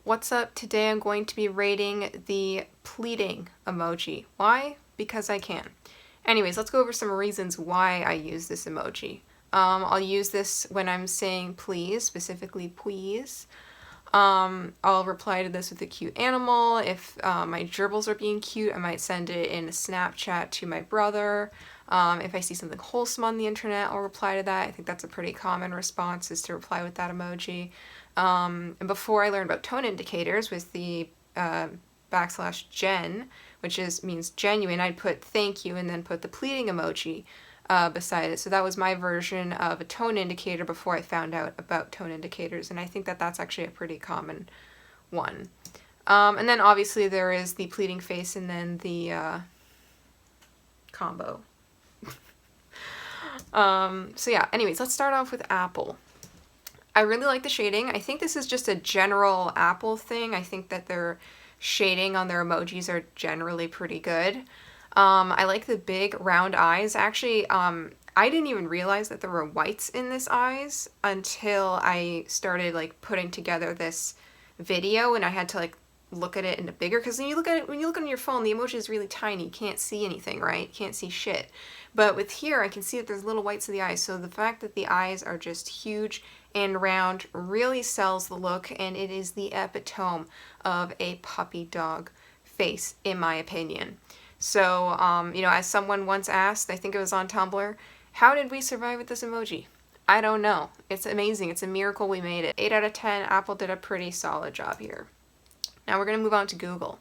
What's up? Today I'm going to be rating the pleading emoji. Why? Because I can. Anyways, let's go over some reasons why I use this emoji. I'll use this when I'm saying please, specifically please. I'll reply to this with a cute animal. If my gerbils are being cute, I might send it in a Snapchat to my brother. If I see something wholesome on the internet, I'll reply to that. I think that's a pretty common response, is to reply with that emoji. And before I learned about tone indicators with the /gen, which means genuine, I'd put thank you and then put the pleading emoji beside it. So that was my version of a tone indicator before I found out about tone indicators, and I think that that's actually a pretty common one. And then obviously there is the pleading face and then the combo. So yeah, anyways, let's start off with Apple. I really like the shading. I think this is just a general Apple thing. I think that their shading on their emojis are generally pretty good. I like the big round eyes. Actually, I didn't even realize that there were whites in this eyes until I started like putting together this video, and I had to like look at it in a bigger, because when you look on your phone, the emoji is really tiny. You can't see anything, right? You can't see shit. But with here, I can see that there's little whites of the eyes. So the fact that the eyes are just huge and round really sells the look, and it is the epitome of a puppy dog face, in my opinion. So, as someone once asked, I think it was on Tumblr, how did we survive with this emoji? I don't know. It's amazing. It's a miracle we made it. 8 out of 10, Apple did a pretty solid job here. Now we're going to move on to Google.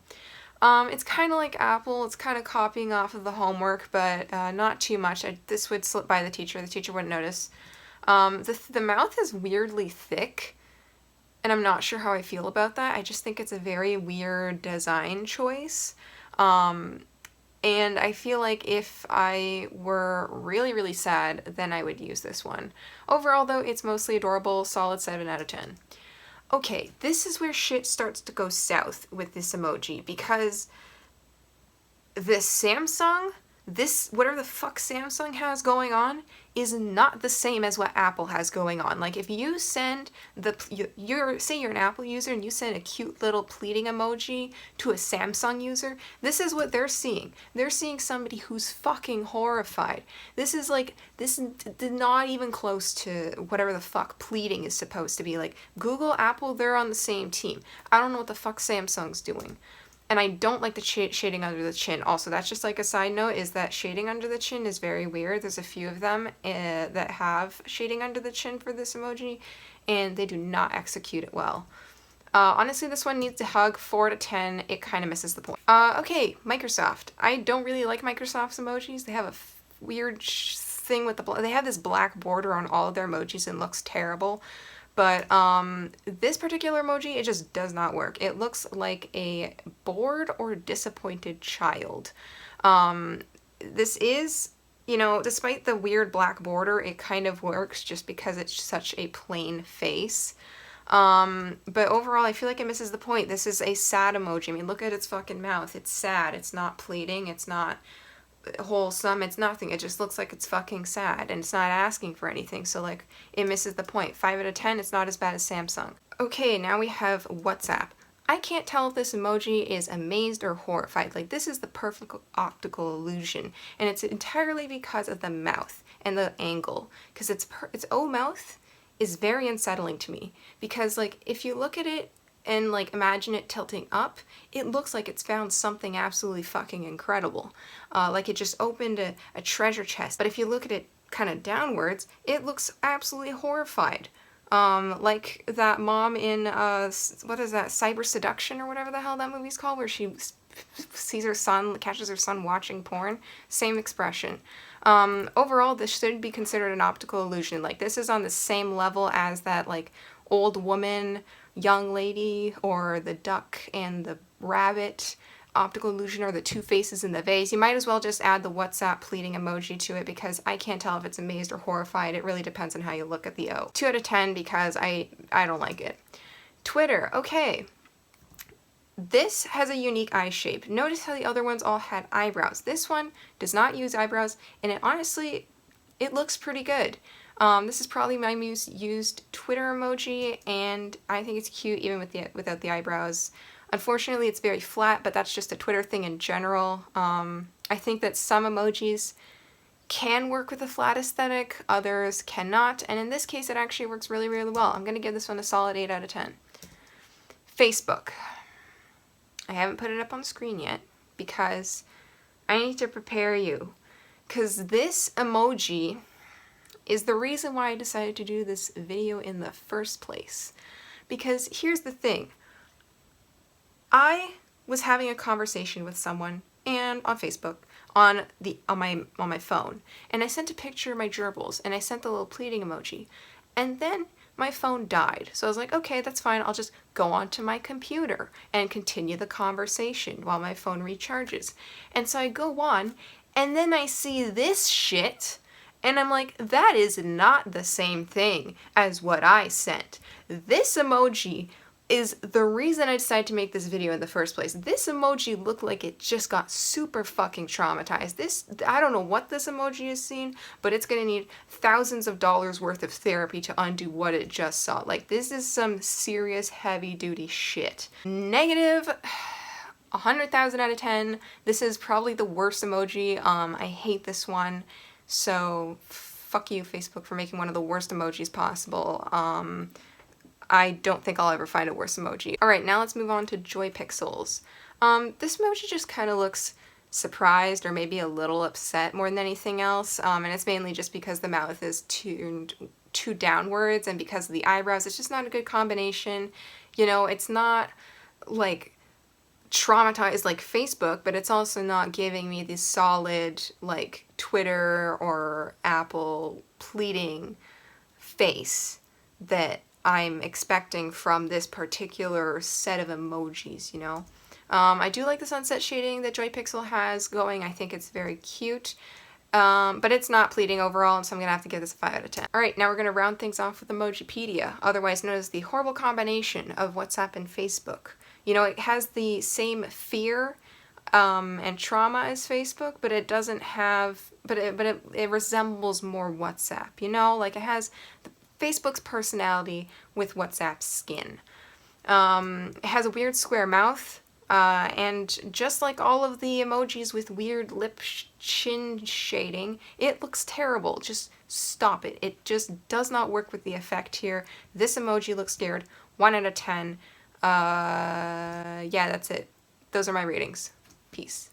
It's kind of like Apple. It's kind of copying off of the homework, but not too much. This would slip by the teacher. The teacher wouldn't notice. The mouth is weirdly thick, and I'm not sure how I feel about that. I just think it's a very weird design choice. And I feel like if I were really, really sad, then I would use this one. Overall, though, it's mostly adorable. Solid 7 out of 10. Okay, this is where shit starts to go south with this emoji, because whatever the fuck Samsung has going on is not the same as what Apple has going on. Like, if you send say you're an Apple user and you send a cute little pleading emoji to a Samsung user, this is what they're seeing. They're seeing somebody who's fucking horrified. This is not even close to whatever the fuck pleading is supposed to be. Like, Google, Apple, they're on the same team. I don't know what the fuck Samsung's doing. And I don't like the shading under the chin. Also, that's just like a side note, is that shading under the chin is very weird. There's a few of them that have shading under the chin for this emoji, and they do not execute it well. Honestly, this one needs a hug. 4 out of 10. It kind of misses the point. Okay, Microsoft. I don't really like Microsoft's emojis. They have a weird thing with they have this black border on all of their emojis and looks terrible. But this particular emoji, it just does not work. It looks like a bored or disappointed child. This is, despite the weird black border, it kind of works just because it's such a plain face. But overall, I feel like it misses the point. This is a sad emoji. I mean, look at its fucking mouth. It's sad. It's not pleading. It's not wholesome. It's nothing. It just looks like it's fucking sad, and it's not asking for anything, so like it misses the point. 5 out of 10. It's not as bad as Samsung. Okay, now we have WhatsApp. I can't tell if this emoji is amazed or horrified. Like, this is the perfect optical illusion, and it's entirely because of the mouth and the angle, because its O mouth is very unsettling to me, because like if you look at it and like imagine it tilting up, it looks like it's found something absolutely fucking incredible. Like it just opened a treasure chest. But if you look at it kind of downwards, it looks absolutely horrified. Like that mom in, what is that, Cyber Seduction or whatever the hell that movie's called, where she sees her son, catches her son watching porn. Same expression. Overall, this should be considered an optical illusion. Like, this is on the same level as that like old woman, young lady, or the duck and the rabbit optical illusion, or the two faces in the vase. You might as well just add the WhatsApp pleading emoji to it, because I can't tell if it's amazed or horrified. It really depends on how you look at the O. 2 out of 10 because I don't like it. Twitter. Okay. This has a unique eye shape. Notice how the other ones all had eyebrows. This one does not use eyebrows, and it honestly, it looks pretty good. This is probably my most used Twitter emoji, and I think it's cute even without the eyebrows. Unfortunately, it's very flat, but that's just a Twitter thing in general. I think that some emojis can work with a flat aesthetic, others cannot, and in this case it actually works really, really well. I'm going to give this one a solid 8 out of 10. Facebook. I haven't put it up on the screen yet because I need to prepare you. Because this emoji is the reason why I decided to do this video in the first place. Because here's the thing. I was having a conversation with someone and on Facebook on my phone, and I sent a picture of my gerbils and I sent the little pleading emoji, and then my phone died. So I was like, okay, that's fine. I'll just go onto my computer and continue the conversation while my phone recharges. And so I go on, and then I see this shit, and I'm like, that is not the same thing as what I sent. This emoji is the reason I decided to make this video in the first place. This emoji looked like it just got super fucking traumatized. I don't know what this emoji has seen, but it's gonna need thousands of dollars worth of therapy to undo what it just saw. Like, this is some serious heavy duty shit. Negative 100,000 out of 10. This is probably the worst emoji. I hate this one. So fuck you, Facebook, for making one of the worst emojis possible. I don't think I'll ever find a worse emoji. Alright, now let's move on to JoyPixels. This emoji just kind of looks surprised or maybe a little upset more than anything else, and it's mainly just because the mouth is tuned too downwards, and because of the eyebrows. It's just not a good combination. You know, it's not like traumatized like Facebook, but it's also not giving me the solid like Twitter or Apple pleading face that I'm expecting from this particular set of emojis, you know? I do like the sunset shading that JoyPixel has going. I think it's very cute, but it's not pleading overall, so I'm going to have to give this a 5 out of 10. Alright, now we're going to round things off with Emojipedia, otherwise known as the horrible combination of WhatsApp and Facebook. You know, it has the same fear and trauma as Facebook, but it doesn't have, but it resembles more WhatsApp, you know? Like, it has Facebook's personality with WhatsApp's skin. It has a weird square mouth, and just like all of the emojis with weird lip chin shading, it looks terrible. Just stop it. It just does not work with the effect here. This emoji looks scared. 1 out of 10. Yeah, that's it. Those are my ratings. Peace.